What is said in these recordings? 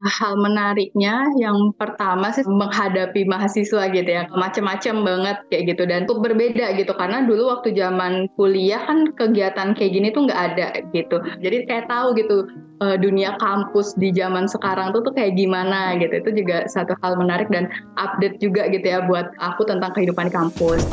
Hal menariknya yang pertama sih menghadapi mahasiswa gitu ya, macem-macem banget kayak gitu dan tuh berbeda gitu karena dulu waktu zaman kuliah kan kegiatan kayak gini tuh nggak ada gitu. Jadi kayak tahu gitu dunia kampus di zaman sekarang tuh kayak gimana gitu. Itu juga satu hal menarik dan update juga gitu ya buat aku tentang kehidupan di kampus.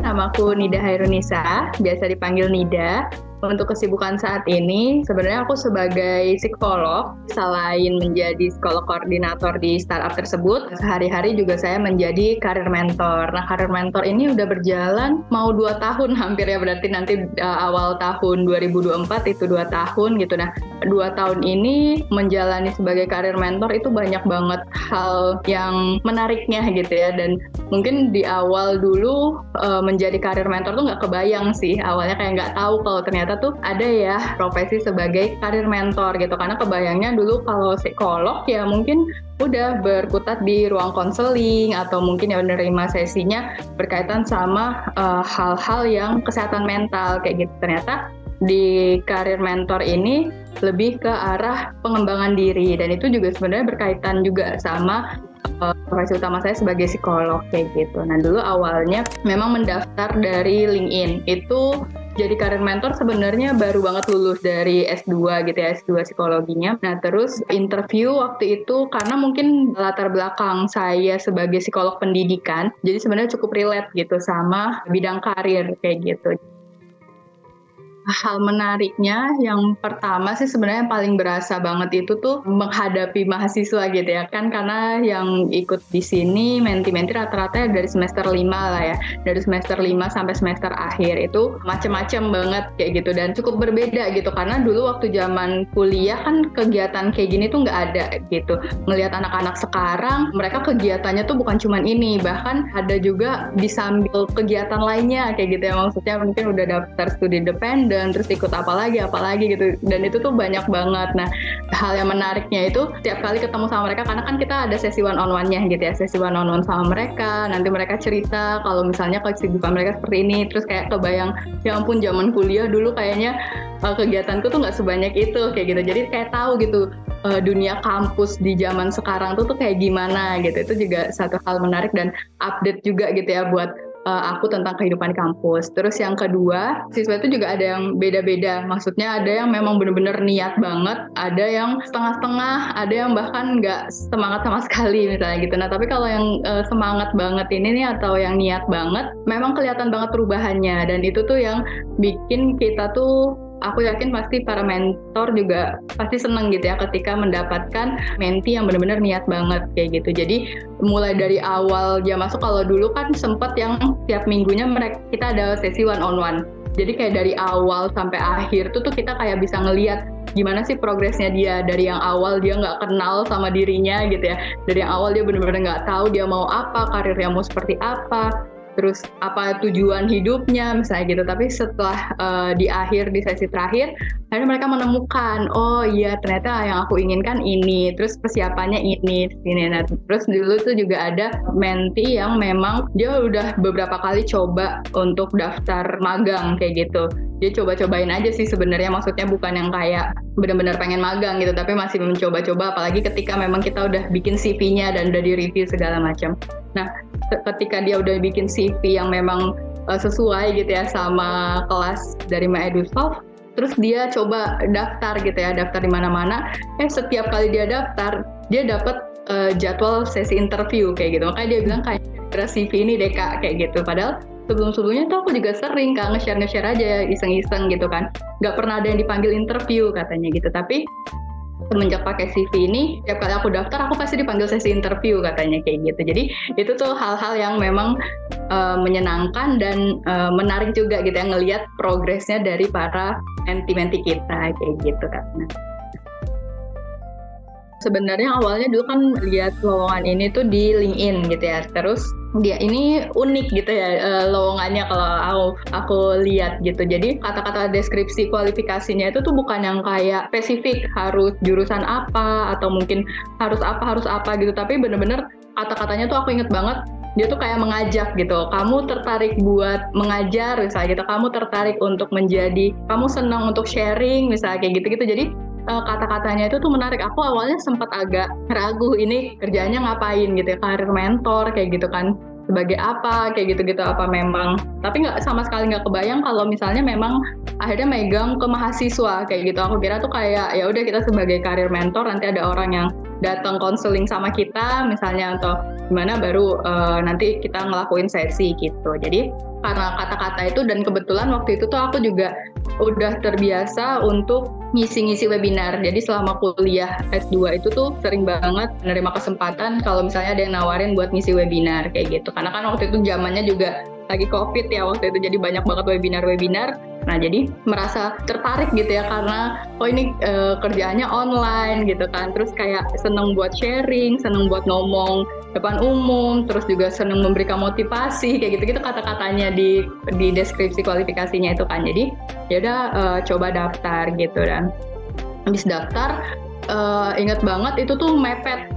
Namaku Nida Hairunisa, biasa dipanggil Nida. Untuk kesibukan saat ini, sebenarnya aku sebagai psikolog, selain menjadi psikolog koordinator di startup tersebut, sehari-hari juga saya menjadi karir mentor. Nah, karir mentor ini udah berjalan mau 2 tahun hampir ya, berarti nanti awal tahun 2024 itu 2 tahun gitu. Nah, 2 tahun ini menjalani sebagai karir mentor itu banyak banget hal yang menariknya gitu ya, dan mungkin di awal dulu menjadi karir mentor tuh nggak kebayang sih, awalnya kayak nggak tahu kalau ternyata tuh ada ya profesi sebagai karir mentor gitu, karena kebayangnya dulu kalau psikolog ya mungkin udah berkutat di ruang konseling atau mungkin ya menerima sesinya berkaitan sama hal-hal yang kesehatan mental kayak gitu. Ternyata di karir mentor ini lebih ke arah pengembangan diri, dan itu juga sebenarnya berkaitan juga sama profesi utama saya sebagai psikolog kayak gitu. Nah, dulu awalnya memang mendaftar dari LinkedIn. Itu jadi karir mentor sebenarnya baru banget lulus dari S2 gitu ya, S2 psikologinya. Nah, terus interview waktu itu karena mungkin latar belakang saya sebagai psikolog pendidikan, jadi sebenarnya cukup relate gitu sama bidang karir kayak gitu. Hal menariknya yang pertama sih sebenarnya yang paling berasa banget itu tuh menghadapi mahasiswa gitu ya kan, karena yang ikut di sini menti-menti rata-rata dari semester 5 lah ya, dari semester 5 sampai semester akhir itu macem-macem banget kayak gitu dan cukup berbeda gitu karena dulu waktu zaman kuliah kan kegiatan kayak gini tuh nggak ada gitu. Melihat anak-anak sekarang mereka kegiatannya tuh bukan cuman ini, bahkan ada juga disambil kegiatan lainnya kayak gitu ya, maksudnya mungkin udah daftar studi independen terus ikut apa lagi gitu, dan itu tuh banyak banget. Nah, hal yang menariknya itu setiap kali ketemu sama mereka, karena kan kita ada sesi one on one-nya gitu ya, sesi one on one sama mereka, nanti mereka cerita kalau misalnya kesibukan mereka seperti ini, terus kayak kebayang ya ampun zaman kuliah dulu kayaknya kegiatanku tuh nggak sebanyak itu kayak gitu. Jadi kayak tahu gitu dunia kampus di zaman sekarang tuh kayak gimana gitu. Itu juga satu hal menarik dan update juga gitu ya buat aku tentang kehidupan di kampus. Terus yang kedua, siswa itu juga ada yang beda-beda. Maksudnya ada yang memang benar-benar niat banget, ada yang setengah-setengah, ada yang bahkan nggak semangat sama sekali misalnya gitu. Nah, tapi kalau yang semangat banget ini nih atau yang niat banget, memang kelihatan banget perubahannya. Dan itu tuh yang bikin kita tuh, aku yakin pasti para mentor juga pasti seneng gitu ya ketika mendapatkan menti yang benar-benar niat banget kayak gitu. Jadi mulai dari awal dia masuk, kalau dulu kan sempet yang tiap minggunya kita ada sesi one on one. Jadi kayak dari awal sampai akhir tuh kita kayak bisa ngelihat gimana sih progresnya dia, dari yang awal dia nggak kenal sama dirinya gitu ya, dari yang awal dia benar-benar nggak tahu dia mau apa, karirnya mau seperti apa, terus apa tujuan hidupnya misalnya gitu. Tapi setelah di sesi terakhir akhirnya mereka menemukan, oh iya ternyata yang aku inginkan ini, terus persiapannya ini. Nah, terus dulu tuh juga ada menti yang memang dia udah beberapa kali coba untuk daftar magang kayak gitu. Dia coba-cobain aja sih sebenarnya, maksudnya bukan yang kayak benar-benar pengen magang gitu, tapi masih mencoba-coba, apalagi ketika memang kita udah bikin CV-nya dan udah di-review segala macam. Nah, ketika dia udah bikin CV yang memang sesuai gitu ya sama kelas dari MyEduSolve, terus dia coba daftar gitu ya, daftar di mana-mana. Setiap kali dia daftar, dia dapat jadwal sesi interview kayak gitu. Makanya dia bilang kayak CV ini deh Kak kayak gitu. Padahal sebelum-sebelumnya tuh aku juga sering Kak nge-share aja iseng-iseng gitu kan. Nggak pernah ada yang dipanggil interview katanya gitu. Tapi semenjak pakai CV ini, tiap kali aku daftar aku pasti dipanggil sesi interview katanya kayak gitu. Jadi itu tuh hal-hal yang memang menyenangkan dan menarik juga gitu ya, ngelihat progresnya dari para menti-menti kita kayak gitu kan. Sebenarnya awalnya dulu kan lihat lowongan ini tuh di LinkedIn gitu ya. Terus dia ini unik gitu ya lowongannya kalau aku lihat gitu. Jadi kata-kata deskripsi kualifikasinya itu tuh bukan yang kayak spesifik harus jurusan apa atau mungkin harus apa gitu. Tapi bener-bener kata-katanya tuh aku inget banget. Dia tuh kayak mengajak gitu, kamu tertarik buat mengajar misalnya gitu, kamu tertarik untuk kamu senang untuk sharing misalnya kayak gitu-gitu. Jadi kata-katanya itu tuh menarik. Aku awalnya sempat agak ragu ini kerjanya ngapain gitu ya, karir mentor kayak gitu kan, sebagai apa kayak gitu-gitu, apa memang, tapi nggak sama sekali nggak kebayang kalau misalnya memang akhirnya megang ke mahasiswa kayak gitu. Aku kira tuh kayak ya udah kita sebagai karir mentor nanti ada orang yang datang konseling sama kita misalnya atau gimana baru nanti kita ngelakuin sesi gitu. Jadi karena kata-kata itu dan kebetulan waktu itu tuh aku juga udah terbiasa untuk ngisi-ngisi webinar. Jadi selama kuliah S2 itu tuh sering banget menerima kesempatan kalau misalnya ada yang nawarin buat ngisi webinar kayak gitu. Karena kan waktu itu zamannya juga lagi COVID ya waktu itu, jadi banyak banget webinar-webinar. Nah jadi merasa tertarik gitu ya karena ini kerjaannya online gitu kan. Terus kayak seneng buat sharing, seneng buat ngomong depan umum, terus juga seneng memberikan motivasi kayak gitu-gitu kata-katanya di deskripsi kualifikasinya itu kan. Jadi ya udah coba daftar gitu, dan habis daftar ingat banget itu tuh mepet.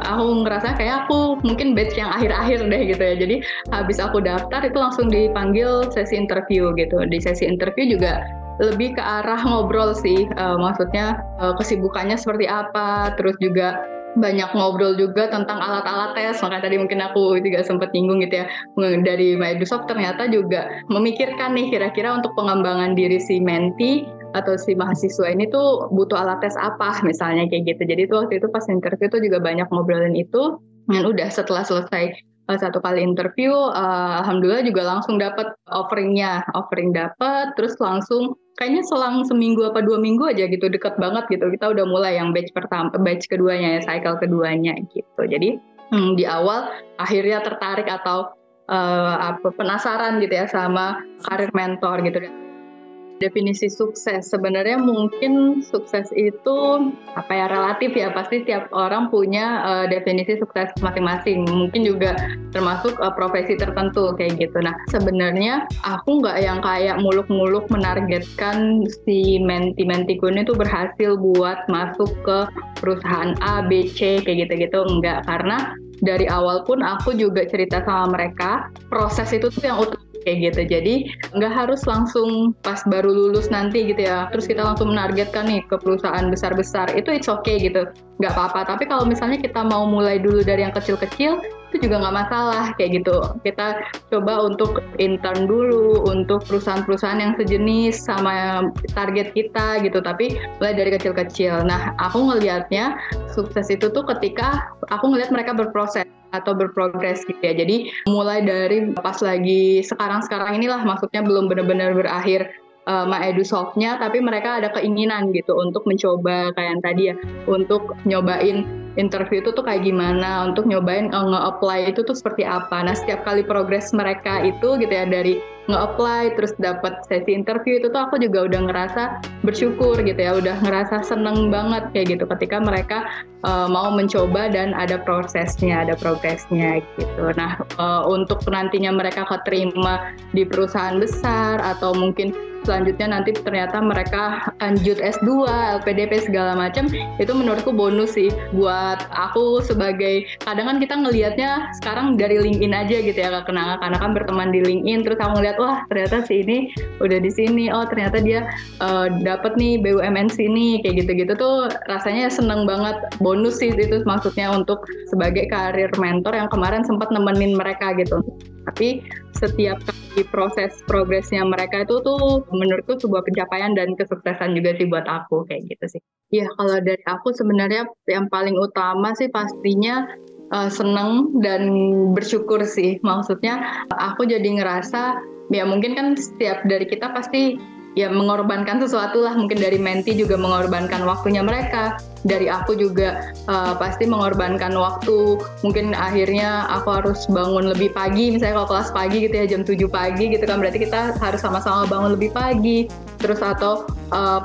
Aku ngerasa kayak aku mungkin batch yang akhir-akhir deh gitu ya. Jadi habis aku daftar itu langsung dipanggil sesi interview gitu. Di sesi interview juga lebih ke arah ngobrol sih, maksudnya kesibukannya seperti apa, terus juga banyak ngobrol juga tentang alat-alat tes. Makanya tadi mungkin aku juga sempat nyinggung gitu ya, dari MyEduSoft ternyata juga memikirkan nih kira-kira untuk pengembangan diri si menti atau si mahasiswa ini tuh butuh alat tes apa misalnya kayak gitu. Jadi tuh waktu itu pas interview tuh juga banyak ngobrolin itu. Dan udah setelah selesai satu kali interview, alhamdulillah juga langsung dapat offering dapat, terus langsung kayaknya selang seminggu apa 2 minggu aja gitu, deket banget gitu kita udah mulai yang batch keduanya ya, cycle keduanya gitu. Jadi di awal akhirnya tertarik atau penasaran gitu ya sama karir mentor gitu. Definisi sukses sebenarnya mungkin sukses itu apa ya, relatif ya, pasti tiap orang punya definisi sukses masing-masing, mungkin juga termasuk profesi tertentu kayak gitu. Nah sebenarnya aku nggak yang kayak muluk-muluk menargetkan si menti-mentiku ini tuh berhasil buat masuk ke perusahaan A, B, C kayak gitu-gitu, enggak, karena dari awal pun aku juga cerita sama mereka proses itu tuh yang utama kayak gitu. Jadi nggak harus langsung pas baru lulus nanti gitu ya, terus kita langsung menargetkan nih ke perusahaan besar-besar, itu it's okay gitu, nggak apa-apa. Tapi kalau misalnya kita mau mulai dulu dari yang kecil-kecil, itu juga nggak masalah kayak gitu. Kita coba untuk intern dulu untuk perusahaan-perusahaan yang sejenis sama target kita gitu, tapi mulai dari kecil-kecil. Nah aku ngelihatnya sukses itu tuh ketika aku ngelihat mereka berproses atau berprogres gitu ya. Jadi mulai dari pas lagi sekarang inilah, maksudnya belum benar-benar berakhir MyEduSoft-nya, tapi mereka ada keinginan gitu untuk mencoba kayak yang tadi ya, untuk nyobain interview itu tuh kayak gimana, untuk nyobain nge-apply itu tuh seperti apa. Nah setiap kali progres mereka itu gitu ya, dari nge-apply terus dapat sesi interview, itu tuh aku juga udah ngerasa bersyukur gitu ya, udah ngerasa seneng banget kayak gitu ketika mereka mau mencoba dan ada prosesnya, ada progresnya gitu. Nah untuk nantinya mereka keterima di perusahaan besar atau mungkin selanjutnya nanti ternyata mereka lanjut S2, LPDP segala macam, itu menurutku bonus sih buat aku. Sebagai kadang kan kita ngelihatnya sekarang dari LinkedIn aja gitu ya, karena kan berteman di LinkedIn, terus aku ngeliat wah ternyata si ini udah di sini, oh ternyata dia dapet nih BUMN sini kayak gitu-gitu tuh rasanya seneng banget. Bonus sih itu maksudnya untuk sebagai karir mentor yang kemarin sempat nemenin mereka gitu. Tapi setiap kali proses progresnya mereka itu tuh menurutku sebuah pencapaian dan kesuksesan juga sih buat aku kayak gitu sih. Iya, kalau dari aku sebenarnya yang paling utama sih pastinya seneng dan bersyukur sih. Maksudnya aku jadi ngerasa ya mungkin kan setiap dari kita pasti ya mengorbankan sesuatu lah, mungkin dari menti juga mengorbankan waktunya mereka, dari aku juga pasti mengorbankan waktu, mungkin akhirnya aku harus bangun lebih pagi, misalnya kalau kelas pagi gitu ya jam 7 pagi gitu kan, berarti kita harus sama-sama bangun lebih pagi, terus atau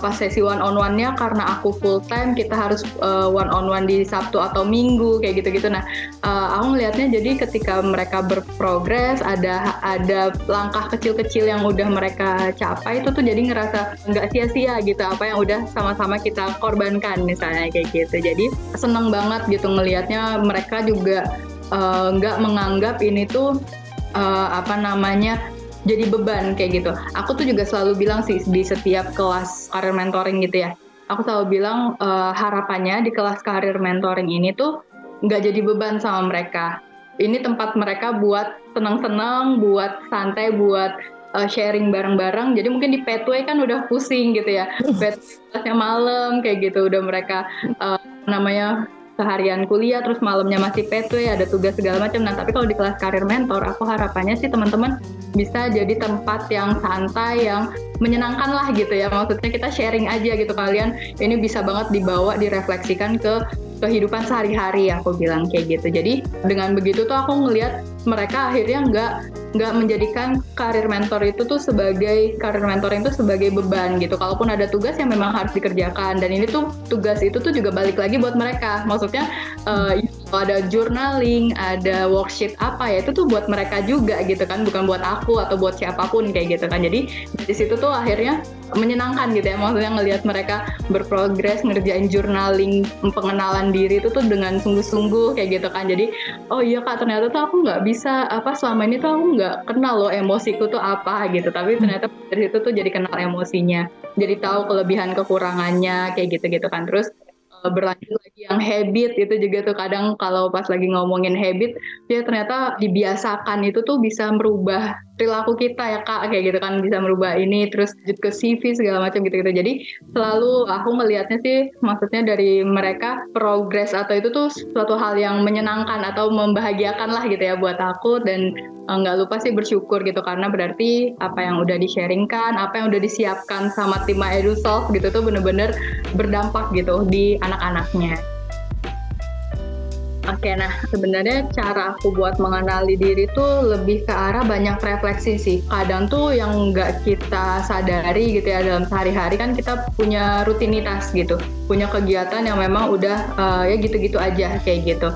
pas sesi one on one-nya karena aku full time kita harus one on one di Sabtu atau Minggu kayak gitu-gitu. Nah aku ngelihatnya jadi ketika mereka berprogres, ada langkah kecil-kecil yang udah mereka capai, itu tuh jadi ngerasa nggak sia-sia gitu apa yang udah sama-sama kita korbankan misalnya kayak gitu. Jadi seneng banget gitu ngelihatnya mereka juga nggak menganggap ini tuh jadi beban kayak gitu. Aku tuh juga selalu bilang sih di setiap kelas career mentoring gitu ya, aku selalu bilang harapannya di kelas karir mentoring ini tuh nggak jadi beban sama mereka. Ini tempat mereka buat senang-senang, buat santai, buat sharing bareng-bareng. Jadi mungkin di Pathway kan udah pusing gitu ya. Kelasnya malam kayak gitu, udah mereka namanya seharian kuliah, terus malamnya masih Pathway, ada tugas segala macam. Nah, tapi kalau di kelas karir mentor, aku harapannya sih teman-teman bisa jadi tempat yang santai, yang menyenangkan lah gitu ya. Maksudnya kita sharing aja gitu, kalian ini bisa banget dibawa, direfleksikan ke kehidupan sehari-hari, aku bilang kayak gitu. Jadi dengan begitu tuh aku ngelihat mereka akhirnya nggak menjadikan karir mentor itu tuh sebagai karir mentoring itu sebagai beban gitu. Kalaupun ada tugas yang memang harus dikerjakan, dan ini tuh tugas itu tuh juga balik lagi buat mereka. Maksudnya kalau ada journaling, ada worksheet apa ya, itu tuh buat mereka juga gitu kan, bukan buat aku atau buat siapapun kayak gitu kan. Jadi dari situ tuh akhirnya menyenangkan gitu ya, maksudnya ngelihat mereka berprogres ngerjain journaling, pengenalan diri itu tuh dengan sungguh-sungguh kayak gitu kan. Jadi oh iya Kak, ternyata tuh aku nggak bisa selama ini tuh aku nggak kenal loh emosiku tuh apa gitu, tapi ternyata dari situ tuh jadi kenal emosinya, jadi tahu kelebihan kekurangannya kayak gitu kan. Terus berlanjut lagi yang habit itu juga tuh, kadang kalau pas lagi ngomongin habit ya ternyata dibiasakan itu tuh bisa merubah perilaku kita ya Kak, kayak gitu kan, bisa merubah ini, terus lanjut ke CV segala macam gitu. Jadi selalu aku melihatnya sih, maksudnya dari mereka progres atau itu tuh suatu hal yang menyenangkan atau membahagiakan lah gitu ya buat aku. Dan nggak lupa sih bersyukur gitu, karena berarti apa yang udah di-sharingkan, apa yang udah disiapkan sama tim MyEduSolve gitu tuh bener-bener berdampak gitu di anak-anaknya. Oke, nah sebenarnya cara aku buat mengenali diri tuh lebih ke arah banyak refleksi sih. Kadang tuh yang nggak kita sadari gitu ya, dalam sehari-hari kan kita punya rutinitas gitu, punya kegiatan yang memang udah ya gitu-gitu aja kayak gitu.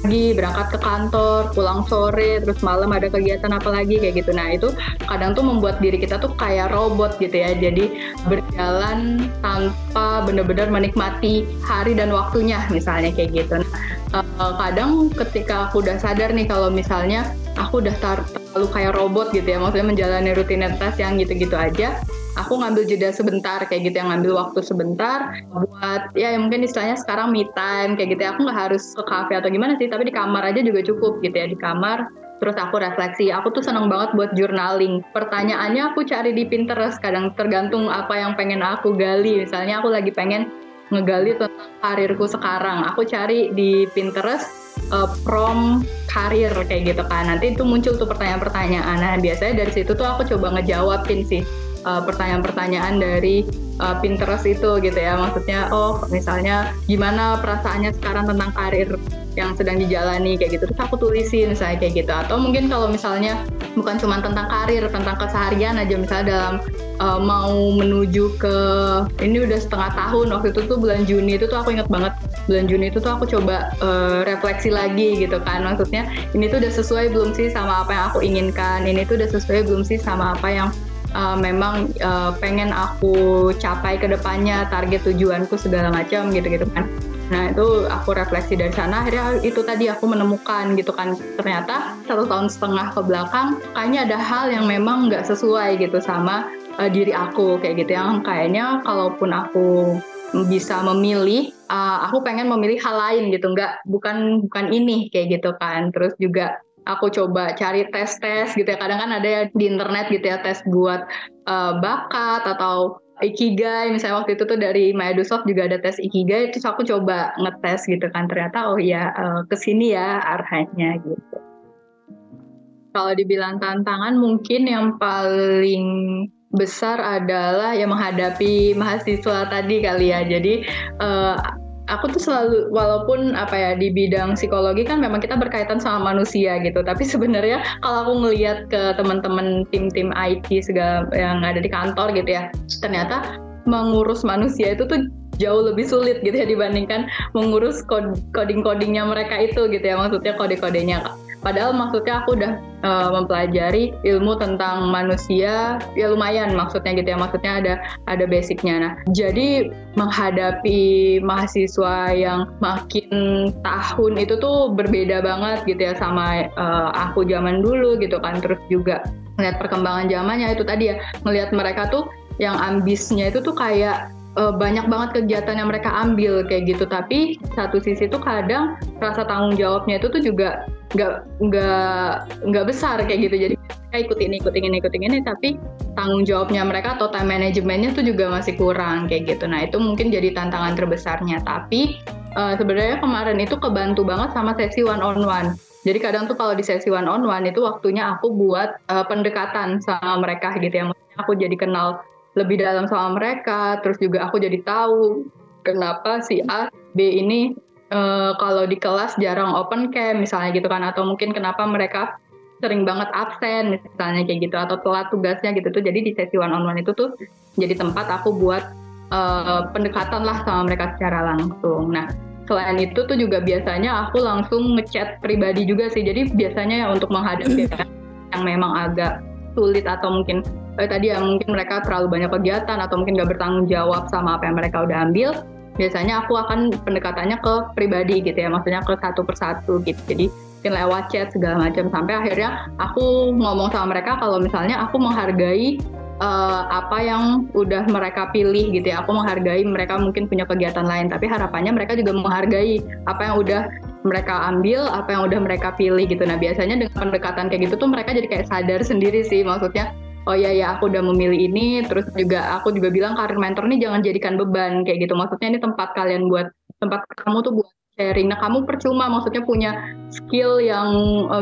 Pagi berangkat ke kantor, pulang sore, terus malam ada kegiatan apa lagi kayak gitu. Nah itu kadang tuh membuat diri kita tuh kayak robot gitu ya, jadi berjalan tanpa benar-benar menikmati hari dan waktunya misalnya kayak gitu. Nah, kadang ketika aku udah sadar nih kalau misalnya aku udah terlalu kayak robot gitu ya, maksudnya menjalani rutinitas yang gitu-gitu aja, aku ngambil jeda sebentar kayak gitu, yang ngambil waktu sebentar buat ya mungkin istilahnya sekarang me time kayak gitu ya. Aku nggak harus ke kafe atau gimana sih, tapi di kamar aja juga cukup gitu ya, di kamar. Terus aku refleksi, aku tuh seneng banget buat journaling. Pertanyaannya aku cari di Pinterest, kadang tergantung apa yang pengen aku gali. Misalnya aku lagi pengen ngegali tentang karirku sekarang, aku cari di Pinterest prompt karir kayak gitu kan. Nanti itu muncul tuh pertanyaan-pertanyaan. Nah biasanya dari situ tuh aku coba ngejawabin sih pertanyaan-pertanyaan dari Pinterest itu gitu ya. Maksudnya misalnya gimana perasaannya sekarang tentang karir yang sedang dijalani kayak gitu, terus aku tulisin misalnya kayak gitu. Atau mungkin kalau misalnya bukan cuma tentang karir, tentang keseharian aja, misalnya dalam mau menuju ke, ini udah setengah tahun, waktu itu tuh bulan Juni itu tuh aku inget banget, bulan Juni itu tuh aku coba refleksi lagi gitu kan. Maksudnya ini tuh udah sesuai belum sih sama apa yang aku inginkan, ini tuh udah sesuai belum sih sama apa yang memang pengen aku capai ke depannya, target tujuanku segala macam gitu-gitu kan. Nah itu aku refleksi dari sana, akhirnya itu tadi aku menemukan gitu kan, ternyata 1,5 tahun ke belakang kayaknya ada hal yang memang nggak sesuai gitu sama diri aku kayak gitu, yang kayaknya kalaupun aku bisa memilih, aku pengen memilih hal lain gitu, bukan ini kayak gitu kan. Terus juga aku coba cari tes-tes gitu ya, kadang kan ada ya di internet gitu ya, tes buat bakat atau Ikigai, misalnya waktu itu tuh dari MyEduSolve juga ada tes Ikigai, terus aku coba ngetes gitu kan, ternyata kesini ya arahnya gitu. Kalau dibilang tantangan mungkin yang paling besar adalah yang menghadapi mahasiswa tadi kali ya. Jadi aku tuh selalu, walaupun di bidang psikologi kan memang kita berkaitan sama manusia gitu, tapi sebenarnya kalau aku ngelihat ke teman-teman tim-tim IT segala yang ada di kantor gitu ya, ternyata mengurus manusia itu tuh jauh lebih sulit gitu ya dibandingkan mengurus coding-codingnya mereka itu gitu ya, maksudnya kode-kodenya. Padahal maksudnya aku udah mempelajari ilmu tentang manusia ya lumayan, maksudnya gitu ya, maksudnya ada basicnya. Nah jadi menghadapi mahasiswa yang makin tahun itu tuh berbeda banget gitu ya sama aku zaman dulu gitu kan. Terus juga melihat perkembangan zamannya itu tadi ya, melihat mereka tuh yang ambisnya itu tuh kayak banyak banget kegiatan yang mereka ambil kayak gitu, tapi satu sisi tuh kadang rasa tanggung jawabnya itu tuh juga nggak besar kayak gitu. Jadi mereka ikutin ini, tapi tanggung jawabnya mereka atau time manajemennya tuh juga masih kurang kayak gitu. Nah itu mungkin jadi tantangan terbesarnya. Tapi sebenarnya kemarin itu kebantu banget sama sesi one on one. Jadi kadang tuh kalau di sesi one on one itu waktunya aku buat pendekatan sama mereka gitu ya. Maksudnya aku jadi kenal lebih dalam sama mereka, terus juga aku jadi tahu kenapa si A, B ini kalau di kelas jarang open cam misalnya gitu kan, atau mungkin kenapa mereka sering banget absen misalnya kayak gitu, atau telat tugasnya gitu tuh. Jadi di sesi one on one itu tuh jadi tempat aku buat pendekatan lah sama mereka secara langsung. Nah selain itu tuh juga biasanya aku langsung ngechat pribadi juga sih. Jadi biasanya ya untuk menghadapi yang memang agak sulit atau mungkin tadi ya mungkin mereka terlalu banyak kegiatan atau mungkin gak bertanggung jawab sama apa yang mereka udah ambil, biasanya aku akan pendekatannya ke pribadi gitu ya, maksudnya ke satu persatu gitu. Jadi mungkin lewat chat segala macam, sampai akhirnya aku ngomong sama mereka kalau misalnya aku menghargai apa yang udah mereka pilih gitu ya. Aku menghargai mereka mungkin punya kegiatan lain, tapi harapannya mereka juga menghargai apa yang udah mereka ambil, apa yang udah mereka pilih gitu. Nah biasanya dengan pendekatan kayak gitu tuh mereka jadi kayak sadar sendiri sih, maksudnya oh iya ya aku udah memilih ini. Terus juga aku juga bilang karir mentor ini jangan jadikan beban kayak gitu, maksudnya ini tempat kalian buat, tempat kamu tuh buat sharing. Nah kamu percuma maksudnya punya skill yang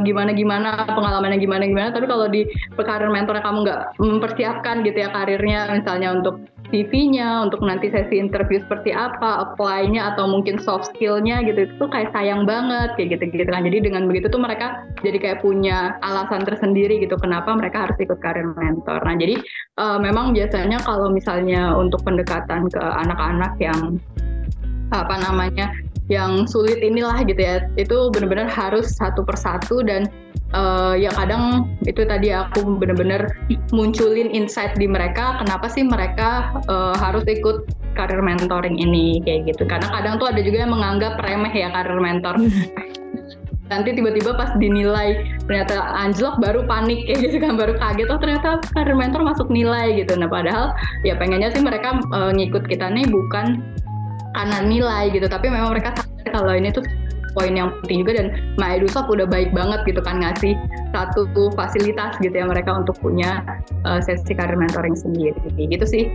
gimana-gimana, pengalaman yang gimana-gimana, tapi kalau di karir mentornya kamu nggak mempersiapkan gitu ya karirnya, misalnya untuk CV-nya, untuk nanti sesi interview seperti apa, apply-nya atau mungkin soft skill-nya gitu, itu tuh kayak sayang banget kayak gitu-gitu kan. Jadi dengan begitu tuh mereka jadi kayak punya alasan tersendiri gitu kenapa mereka harus ikut karir mentor. Nah jadi memang biasanya kalau misalnya untuk pendekatan ke anak-anak yang apa namanya yang sulit inilah gitu ya, itu benar-benar harus satu persatu. Dan ya kadang itu tadi aku benar-benar munculin insight di mereka kenapa sih mereka harus ikut karir mentoring ini kayak gitu. Karena kadang tuh ada juga yang menganggap remeh ya karir mentor. Nanti tiba-tiba pas dinilai ternyata anjlok baru panik kayak gitu kan, baru kaget oh ternyata karir mentor masuk nilai gitu. Nah padahal ya pengennya sih mereka ngikut kita nih bukan karena nilai gitu, tapi memang mereka sadar kalau ini tuh poin yang penting juga. Dan MyEduSoft udah baik banget gitu kan ngasih satu fasilitas gitu ya mereka untuk punya sesi karir mentoring sendiri gitu sih.